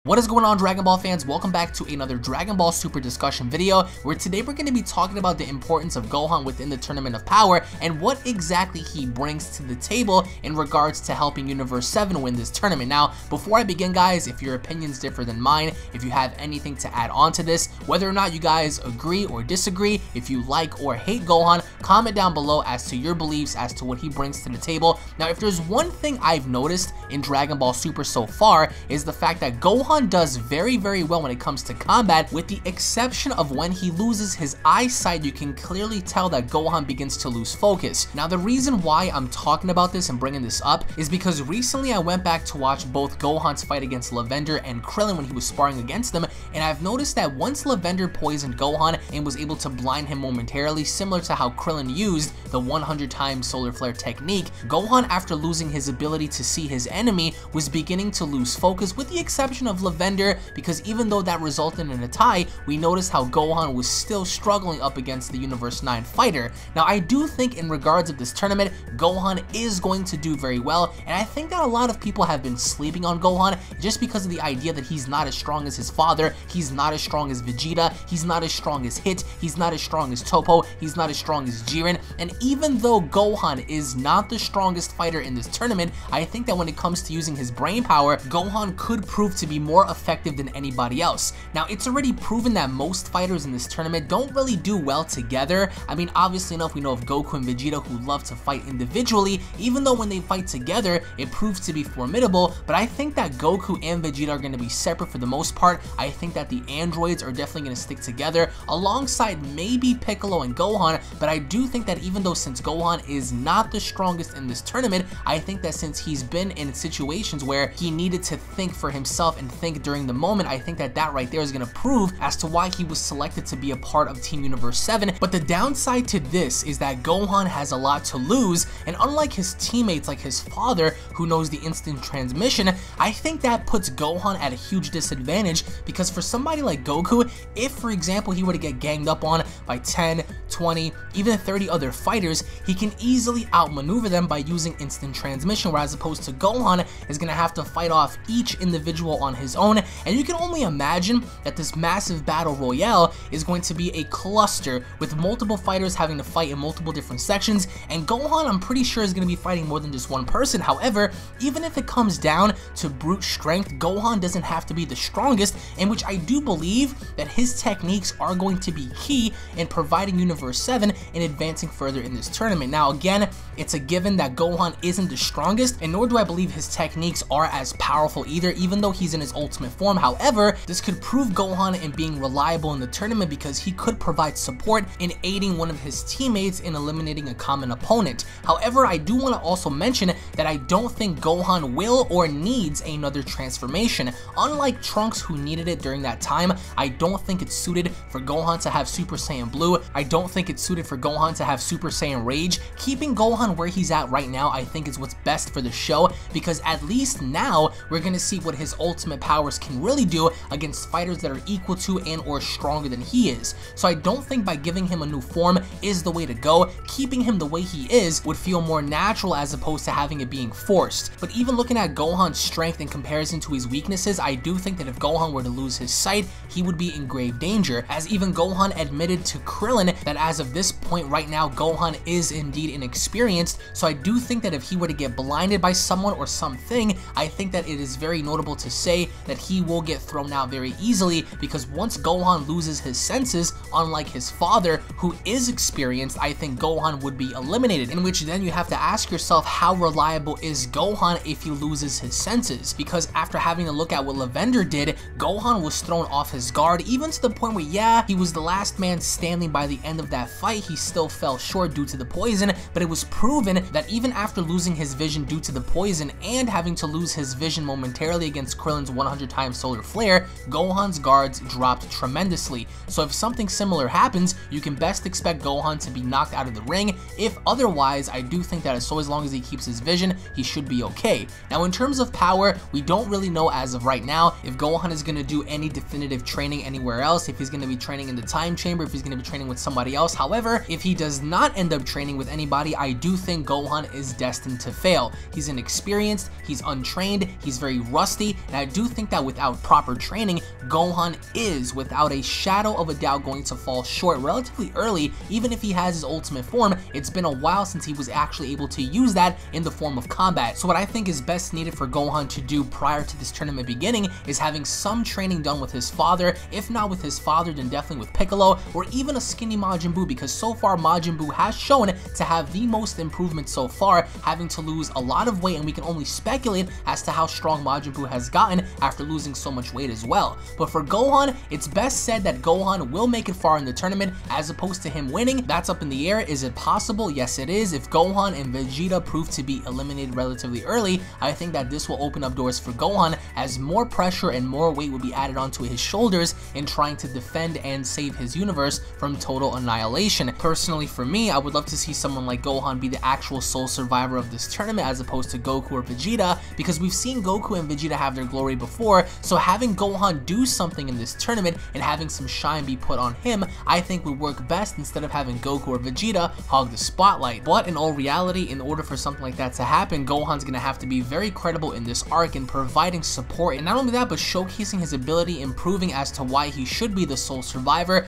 What is going on, Dragon Ball fans? Welcome back to another Dragon Ball Super discussion video, where today we're going to be talking about the importance of Gohan within the Tournament of Power and what exactly he brings to the table in regards to helping Universe 7 win this tournament. Now, before I begin, guys, if your opinions differ than mine, if you have anything to add on to this, whether or not you guys agree or disagree, if you like or hate Gohan, comment down below as to your beliefs as to what he brings to the table. Now, if there's one thing I've noticed in Dragon Ball Super so far, is the fact that Gohan does very well when it comes to combat, with the exception of when he loses his eyesight. You can clearly tell that Gohan begins to lose focus. Now, the reason why I'm talking about this and bringing this up is because recently I went back to watch both Gohan's fight against Lavender and Krillin when he was sparring against them, and I've noticed that once Lavender poisoned Gohan and was able to blind him momentarily, similar to how Krillin used the 100 times solar flare technique, Gohan, after losing his ability to see his enemy, was beginning to lose focus, with the exception of Lavender, because even though that resulted in a tie, we noticed how Gohan was still struggling up against the Universe 9 fighter. Now, I do think in regards of this tournament, Gohan is going to do very well, and I think that a lot of people have been sleeping on Gohan just because of the idea that he's not as strong as his father, he's not as strong as Vegeta, he's not as strong as Hit, he's not as strong as Toppo, he's not as strong as Jiren. And even though Gohan is not the strongest fighter in this tournament, I think that when it comes to using his brain power, Gohan could prove to be more effective than anybody else. Now, it's already proven that most fighters in this tournament don't really do well together. I mean, obviously enough, we know of Goku and Vegeta who love to fight individually, even though when they fight together, it proves to be formidable. But I think that Goku and Vegeta are going to be separate for the most part. I think that the androids are definitely going to stick together alongside maybe Piccolo and Gohan, but I do think that even though since Gohan is not the strongest in this tournament, I think that since he's been in situations where he needed to think for himself and think during the moment, I think that right there is going to prove as to why he was selected to be a part of Team Universe 7. But the downside to this is that Gohan has a lot to lose, and unlike his teammates like his father, who knows the instant transmission, I think that puts Gohan at a huge disadvantage, because for somebody like Goku, if for example he were to get ganged up on by 10, 20, even 30 other fighters, he can easily outmaneuver them by using instant transmission, whereas opposed to Gohan is going to have to fight off each individual on his own. And you can only imagine that this massive battle royale is going to be a cluster with multiple fighters having to fight in multiple different sections, and Gohan, I'm pretty sure, is going to be fighting more than just one person. However, even if it comes down to brute strength, Gohan doesn't have to be the strongest, in which I do believe that his techniques are going to be key in providing Universe 7 in advancing further in this tournament. Now, again, it's a given that Gohan isn't the strongest, and nor do I believe his techniques are as powerful either, even though he's in his ultimate form. However, this could prove Gohan in being reliable in the tournament, because he could provide support in aiding one of his teammates in eliminating a common opponent. However, I do want to also mention that I don't think Gohan will or needs another transformation. Unlike Trunks, who needed it during that time, I don't think it's suited for Gohan to have Super Saiyan Blue. I don't think it's suited for Gohan to have Super Saiyan Rage. Keeping Gohan where he's at right now, I think, is what's best for the show, because at least now we're going to see what his ultimate powers can really do against fighters that are equal to and or stronger than he is. So I don't think by giving him a new form is the way to go. Keeping him the way he is would feel more natural as opposed to having it being forced. But even looking at Gohan's strength in comparison to his weaknesses, I do think that if Gohan were to lose his sight, he would be in grave danger, as even Gohan admitted to Krillin that as of this point right now, Gohan is indeed inexperienced. So I do think that if he were to get blinded by someone or something, I think that it is very notable to say that he will get thrown out very easily, because once Gohan loses his senses, unlike his father who is experienced, I think Gohan would be eliminated, in which then you have to ask yourself, how reliable is Gohan if he loses his senses? Because after having a look at what Lavender did, Gohan was thrown off his guard, even to the point where, yeah, he was the last man standing by the end of that fight, he still fell short due to the poison, but it was proven that even after losing his vision due to the poison and having to lose his vision momentarily against Krillin's 100 times solar flare, Gohan's guards dropped tremendously. So if something similar happens, you can best expect Gohan to be knocked out of the ring. If otherwise, I do think that as long as he keeps his vision, he should be okay. Now, in terms of power, we don't really know as of right now if Gohan is going to do any definitive training anywhere else, if he's going to be training in the time chamber, if he's going to be training with somebody else. However, if he does not end up training with anybody, I do do think Gohan is destined to fail. He's inexperienced, he's untrained, he's very rusty, and I do think that without proper training, Gohan is, without a shadow of a doubt, going to fall short relatively early. Even if he has his ultimate form, it's been a while since he was actually able to use that in the form of combat. So what I think is best needed for Gohan to do prior to this tournament beginning is having some training done with his father. If not with his father, then definitely with Piccolo, or even a skinny Majin Buu, because so far Majin Buu has shown to have the most improvement so far, having to lose a lot of weight, and we can only speculate as to how strong Majin Buu has gotten after losing so much weight as well. But for Gohan, it's best said that Gohan will make it far in the tournament as opposed to him winning. That's up in the air. Is it possible? Yes, it is. If Gohan and Vegeta prove to be eliminated relatively early, I think that this will open up doors for Gohan, as more pressure and more weight will be added onto his shoulders in trying to defend and save his universe from total annihilation. Personally, for me, I would love to see someone like Gohan be the actual sole survivor of this tournament as opposed to Goku or Vegeta, because we've seen Goku and Vegeta have their glory before. So having Gohan do something in this tournament and having some shine be put on him, I think would work best instead of having Goku or Vegeta hog the spotlight. But in all reality, in order for something like that to happen, Gohan's gonna have to be very credible in this arc in providing support, and not only that, but showcasing his ability, improving as to why he should be the sole survivor.